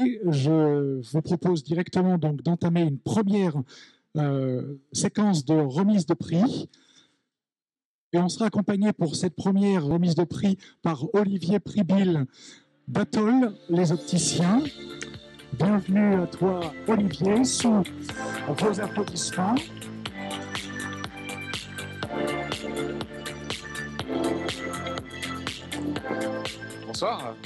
Et je vous propose directement donc d'entamer une première séquence de remise de prix. Et on sera accompagné pour cette première remise de prix par Olivier Pribil d'Atoll, les opticiens. Bienvenue à toi, Olivier, sous vos applaudissements. Bonsoir.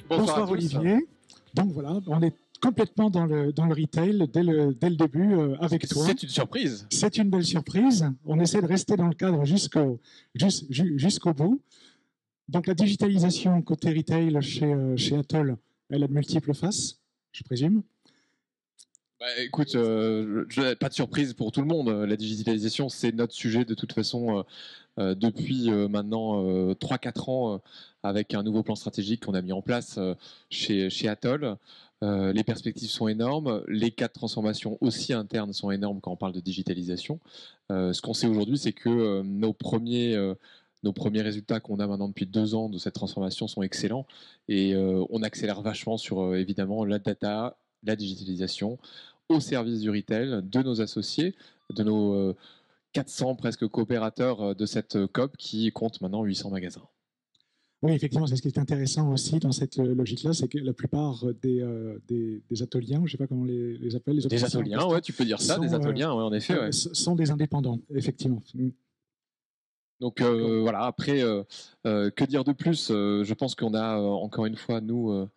Bonsoir Olivier. Donc voilà, on est complètement dans le retail dès le début avec toi. C'est une surprise. C'est une belle surprise. On essaie de rester dans le cadre jusqu'au bout. Donc la digitalisation côté retail chez Atoll, elle a de multiples faces, je présume. Bah, écoute, pas de surprise pour tout le monde. La digitalisation, c'est notre sujet de toute façon depuis maintenant 3-4 ans avec un nouveau plan stratégique qu'on a mis en place chez Atoll. Les perspectives sont énormes, les cas de transformation aussi internes sont énormes quand on parle de digitalisation. Ce qu'on sait aujourd'hui, c'est que nos premiers résultats qu'on a maintenant depuis 2 ans de cette transformation sont excellents et on accélère vachement sur évidemment la data, la digitalisation au service du retail, de nos associés, de nos 400 presque coopérateurs de cette COP qui compte maintenant 800 magasins. Oui, effectivement, c'est ce qui est intéressant aussi dans cette logique-là, c'est que la plupart des ateliers, je ne sais pas comment les appelle, des ateliers, ouais, tu peux dire ça, des ateliers, ouais, en effet, ouais. sont des indépendants, effectivement. Donc voilà, après, que dire de plus Je pense qu'on a encore une fois, nous,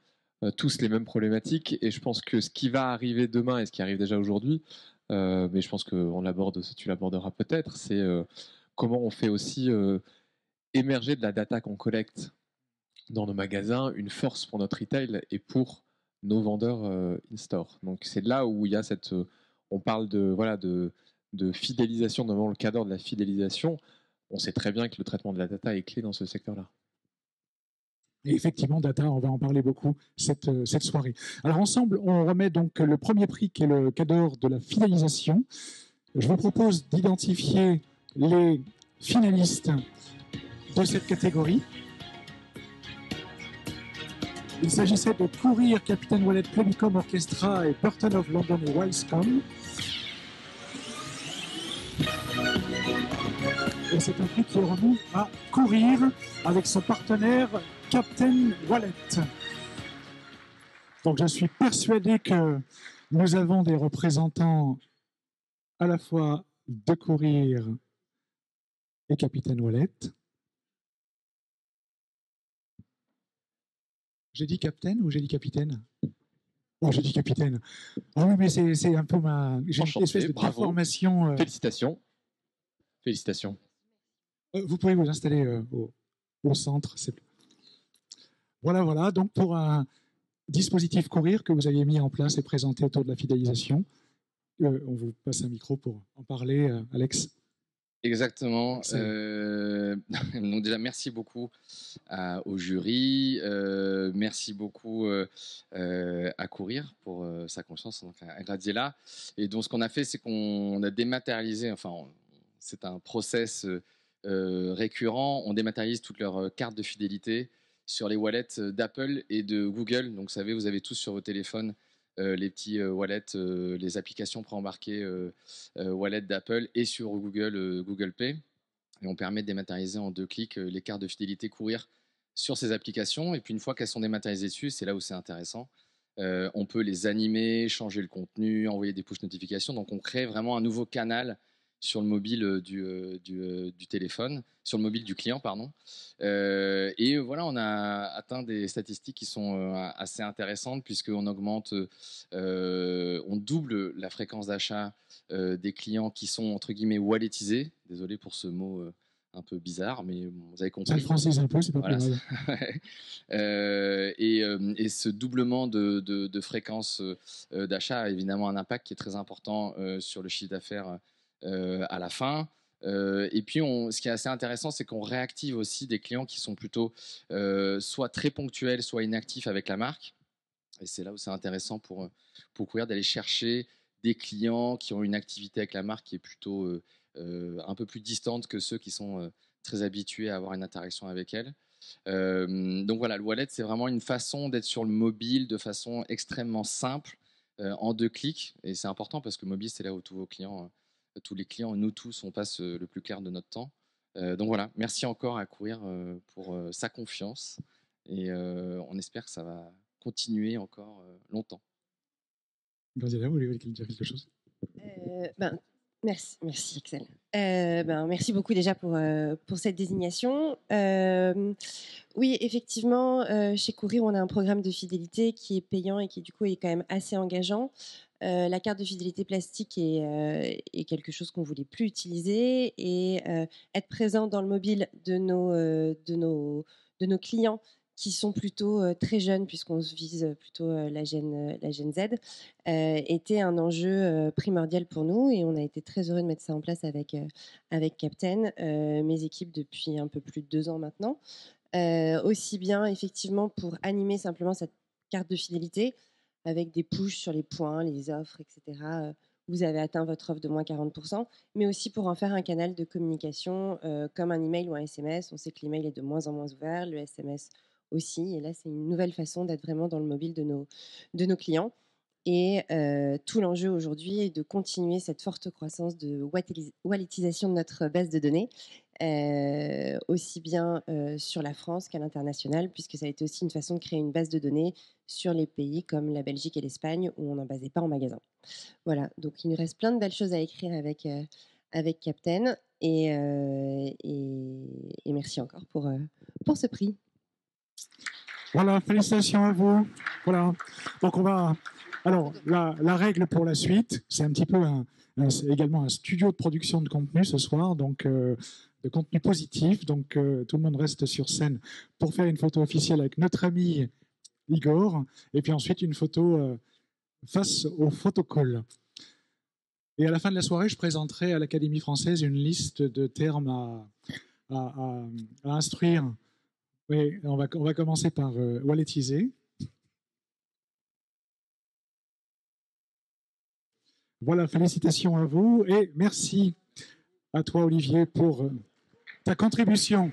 tous les mêmes problématiques et je pense que ce qui va arriver demain et ce qui arrive déjà aujourd'hui, mais je pense que tu l'aborderas peut-être, c'est comment on fait aussi émerger de la data qu'on collecte dans nos magasins une force pour notre retail et pour nos vendeurs in-store. Donc c'est là où il y a on parle de fidélisation, notamment le cadre de la fidélisation. On sait très bien que le traitement de la data est clé dans ce secteur-là. Et effectivement, data, on va en parler beaucoup cette soirée. Alors ensemble, on remet donc le premier prix qui est le cadeau de la fidélisation. Je vous propose d'identifier les finalistes de cette catégorie. Il s'agissait de Courir, Capitaine Wallet, Plemicom Orchestra et Burton of London et Wildscom. Et c'est un prix qui est remis à Courir avec son partenaire Captain Wallet. Donc je suis persuadé que nous avons des représentants à la fois de Courir et Captain Wallet. J'ai dit Captain ou j'ai dit Capitaine? Oh, j'ai dit Capitaine. Ah oui, mais c'est un peu j'ai une espèce de déformation. Félicitations. Félicitations. Vous pouvez vous installer au centre. Voilà. Donc pour un dispositif Courir que vous avez mis en place et présenté autour de la fidélisation, on vous passe un micro pour en parler, Alex. Exactement. Donc déjà, merci beaucoup au jury. Merci beaucoup à Courir pour sa confiance, donc à Gradiela. Et donc, ce qu'on a fait, c'est qu'on a dématérialisé, c'est un process récurrent. On dématérialise toutes leurs cartes de fidélité sur les wallets d'Apple et de Google. Donc, vous avez tous sur vos téléphones les petits wallets, les applications préembarquées wallet d'Apple et sur Google Pay. Et on permet de dématérialiser en 2 clics les cartes de fidélité Courir sur ces applications. Et puis une fois qu'elles sont dématérialisées dessus, c'est là où c'est intéressant. On peut les animer, changer le contenu, envoyer des push notifications. Donc on crée vraiment un nouveau canal sur le mobile du téléphone, sur le mobile du client, pardon. Et voilà, on a atteint des statistiques qui sont assez intéressantes puisqu'on augmente, on double la fréquence d'achat des clients qui sont entre guillemets walletisés. Désolé pour ce mot un peu bizarre, mais bon, vous avez compris. Ça le francise un peu, c'est pas plus mal. Et ce doublement de fréquence d'achat a évidemment un impact qui est très important sur le chiffre d'affaires à la fin. Et puis, ce qui est assez intéressant, c'est qu'on réactive aussi des clients qui sont plutôt soit très ponctuels, soit inactifs avec la marque. Et c'est là où c'est intéressant pour Courir d'aller chercher des clients qui ont une activité avec la marque qui est plutôt un peu plus distante que ceux qui sont très habitués à avoir une interaction avec elle. Donc voilà, le wallet, c'est vraiment une façon d'être sur le mobile de façon extrêmement simple, en 2 clics. Et c'est important parce que mobile, c'est là où tous vos clients, tous les clients, nous tous, on passe le plus clair de notre temps. Donc voilà, merci encore à Courir pour sa confiance. Et on espère que ça va continuer encore longtemps. Graziella, vous voulez dire quelque chose? Merci Axel. Merci beaucoup déjà pour cette désignation. Oui, effectivement, chez Courir, on a un programme de fidélité qui est payant et qui du coup est quand même assez engageant. La carte de fidélité plastique est quelque chose qu'on voulait plus utiliser et être présent dans le mobile de nos clients qui sont plutôt très jeunes, puisqu'on vise plutôt la Gen Z, était un enjeu primordial pour nous et on a été très heureux de mettre ça en place avec Captain, mes équipes depuis un peu plus de 2 ans maintenant. Aussi bien effectivement pour animer simplement cette carte de fidélité avec des pushs sur les points, les offres, etc. Vous avez atteint votre offre de moins 40%, mais aussi pour en faire un canal de communication comme un email ou un SMS. On sait que l'email est de moins en moins ouvert, le SMS aussi. Et là, c'est une nouvelle façon d'être vraiment dans le mobile de nos clients. Et tout l'enjeu aujourd'hui est de continuer cette forte croissance de walletisation de notre base de données, aussi bien sur la France qu'à l'international, puisque ça a été aussi une façon de créer une base de données sur les pays comme la Belgique et l'Espagne, où on n'en basait pas en magasin. Voilà, donc il nous reste plein de belles choses à écrire avec Captain, et merci encore pour ce prix. Voilà, félicitations à vous. Voilà. Donc on va. Alors la règle pour la suite, c'est un petit peu c'est également un studio de production de contenu ce soir, donc de contenu positif. Donc tout le monde reste sur scène pour faire une photo officielle avec notre ami Igor, et puis ensuite une photo face au photocall. Et à la fin de la soirée, je présenterai à l'Académie française une liste de termes à instruire. Oui, on va commencer par walletiser. Voilà, félicitations à vous et merci à toi, Olivier, pour ta contribution.